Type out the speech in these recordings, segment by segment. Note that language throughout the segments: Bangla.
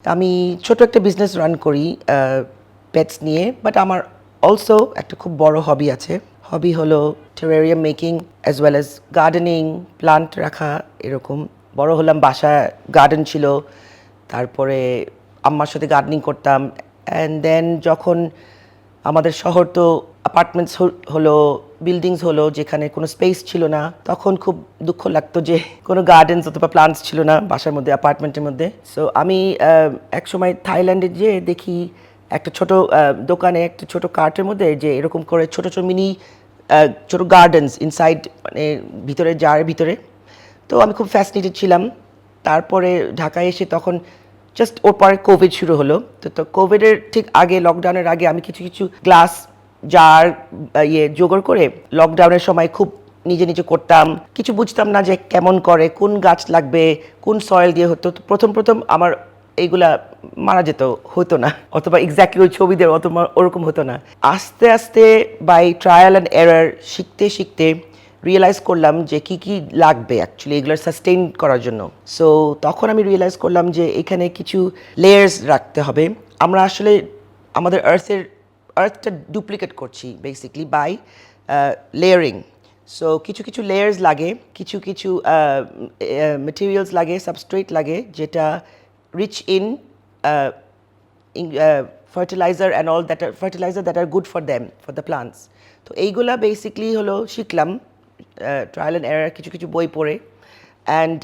আমি ছোট একটা বিজনেস রান করি পেটস নিয়ে, বাট আমার অলসো একটা খুব বড় হবি আছে। হবি হলো terrarium making as well as gardening, plant রাখা। এরকম বড় হলাম, বাসায় গার্ডেন ছিল, তারপরে আম্মার সাথে গার্ডেনিং করতাম। অ্যান্ড দেন যখন আমাদের শহর তো অ্যাপার্টমেন্টস হলো, বিল্ডিংস হলো, যেখানে কোনো স্পেস ছিল না, তখন খুব দুঃখ লাগতো যে কোনো গার্ডেন্স অথবা প্লান্টস ছিল না বাসার মধ্যে, অ্যাপার্টমেন্টের মধ্যে। সো আমি একসময় থাইল্যান্ডে যেয়ে দেখি একটা ছোট দোকানে একটা ছোট কার্টের মধ্যে যে এরকম করে ছোট ছোট মিনি ছোট গার্ডেন্স ইনসাইড, মানে ভিতরে জারের ভিতরে। তো আমি খুব ফ্যাসিনেটেড ছিলাম। তারপরে ঢাকায় এসে তখন জাস্ট ওর পরে কোভিড শুরু হলো। তো কোভিডের ঠিক আগে, লকডাউনের আগে আমি কিছু কিছু গ্লাস জার জোগাড় করে লকডাউনের সময় খুব নিজে নিজে করতাম। কিছু বুঝতাম না যে কেমন করে, কোন গাছ লাগবে, কোন সয়েল দিয়ে হতো। তো প্রথম প্রথম আমার এইগুলা মারা যেত, হতো না, অথবা এক্স্যাক্টলি ওই ছবি দিয়ে অথবা ওরকম হতো না। আস্তে আস্তে বাই ট্রায়াল অ্যান্ড এরার শিখতে শিখতে রিয়েলাইজ করলাম যে কি কি লাগবে অ্যাকচুয়ালি এগুলোর সাস্টেইন করার জন্য। সো তখন আমি রিয়েলাইজ করলাম যে এখানে কিছু লেয়ার্স রাখতে হবে। আমরা আসলে আমাদের আর্থটা ডুপ্লিকেট করছি বেসিকলি বাই লেয়ারিং। সো কিছু কিছু লেয়ার্স লাগে, কিছু কিছু মেটেরিয়ালস লাগে, সাবস্ট্রেট লাগে, যেটা rich in fertilizer and all that are fertilizer that are good for them, for the plants. তো এইগুলা বেসিকলি হলো শিখলাম ট্রায়াল অ্যান্ড এরার, কিছু কিছু বই পড়ে। অ্যান্ড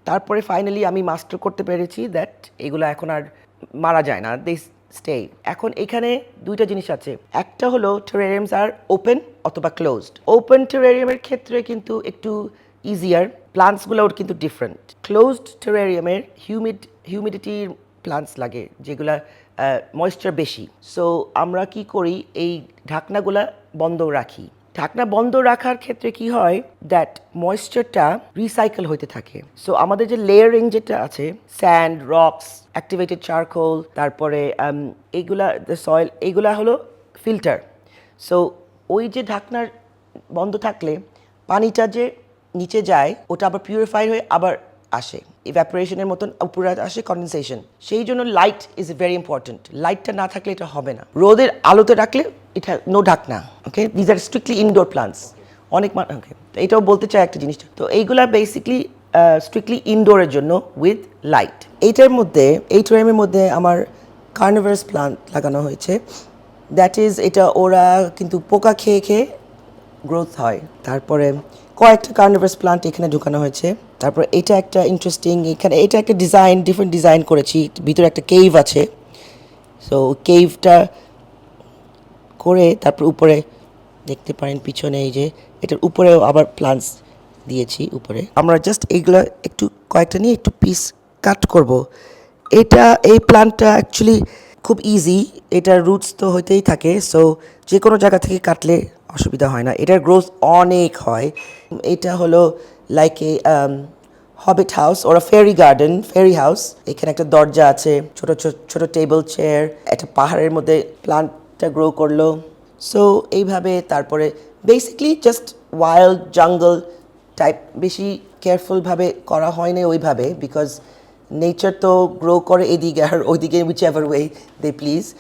তারপরে ফাইনালি আমি মাস্টার করতে পেরেছি দ্যাট এগুলো এখন আর মারা যায় না, দে স্টে। এখন এখানে দুইটা জিনিস আছে, একটা হলো টেরারিয়ামস আর ওপেন অথবা ক্লোজড। ওপেন টেরারিয়ামের ক্ষেত্রে কিন্তু একটু ইজিয়ার, প্লান্টসগুলো কিন্তু ডিফারেন্ট। ক্লোজড টেরারিয়ামের হিউমিডিটির প্লান্টস লাগে, যেগুলা ময়েশ্চার বেশি। সো আমরা কি করি, এই ঢাকনাগুলা বন্ধ রাখি। ঢাকনা বন্ধ রাখার ক্ষেত্রে কি হয়, দ্যাট ময়েশ্চারটা রিসাইকেল হতে থাকে। সো আমাদের যে লেয়ারিং যেটা আছে, স্যান্ড, রকস, অ্যাক্টিভেটেড চারকোল, তারপরে এইগুলা সয়েল, এইগুলা হলো ফিল্টার। সো ওই যে ঢাকনার বন্ধ থাকলে পানিটা যে নিচে যায়, ওটা আবার পিউরিফাই হয়ে আবার আসে, ইভ্যাপোরেশনের মতন উপরে আসে, কনডেনসেশন। সেই জন্য লাইট ইজ ভেরি ইম্পর্টেন্ট। লাইটটা না থাকলে এটা হবে না। রোদের আলোতে রাখলে এটা নো ঢাকনা। Okay, these are strictly indoor plants. অনেক ওকে, এটাও বলতে চাই একটা জিনিসটা। তো এইগুলা বেসিকলি স্ট্রিক্টলি ইনডোরের জন্য উইথ লাইট। এইটার মধ্যে, এই টেরারিয়ামের মধ্যে আমার কার্নিভারাস প্লান্ট লাগানো হয়েছে। দ্যাট ইজ, এটা ওরা কিন্তু পোকা খেয়ে খেয়ে গ্রোথ হয়। তারপরে কয়েকটা কার্নিভারাস প্লান্ট এখানে ঢুকানো হয়েছে। তারপর এটা একটা ইন্টারেস্টিং, এখানে এটা একটা ডিজাইন, ডিফারেন্ট ডিজাইন করেছি। ভিতরে একটা কেভ আছে। সো কেভটা করে তারপর উপরে দেখতে পারেন পিছনে, এই যে এটার উপরেও আবার প্লান্টস দিয়েছি উপরে। আমরা জাস্ট এইগুলো একটু কয়েকটা নিয়ে একটু পিস কাট করব। এই প্লান্টটা অ্যাকচুয়ালি খুব ইজি, এটার রুটস তো হইতেই থাকে। সো যে কোনো জায়গা থেকে কাটলে অসুবিধা হয় না, এটার গ্রোথ অনেক হয়। এটা হলো like a hobbit house or fairy garden, fairy house. এখানে একটা দরজা আছে, ছোট ছোট ছোট টেবিল চেয়ার, একটা পাহাড়ের মধ্যে প্লান্টটা গ্রো করলো। সো এইভাবে তারপরে বেসিকলি জাস্ট ওয়াইল্ড জঙ্গল টাইপ, বেশি কেয়ারফুলভাবে করা হয় না ওইভাবে, বিকজ নেচার তো গ্রো করে এদিকে আর ওইদিকে, whichever way they please.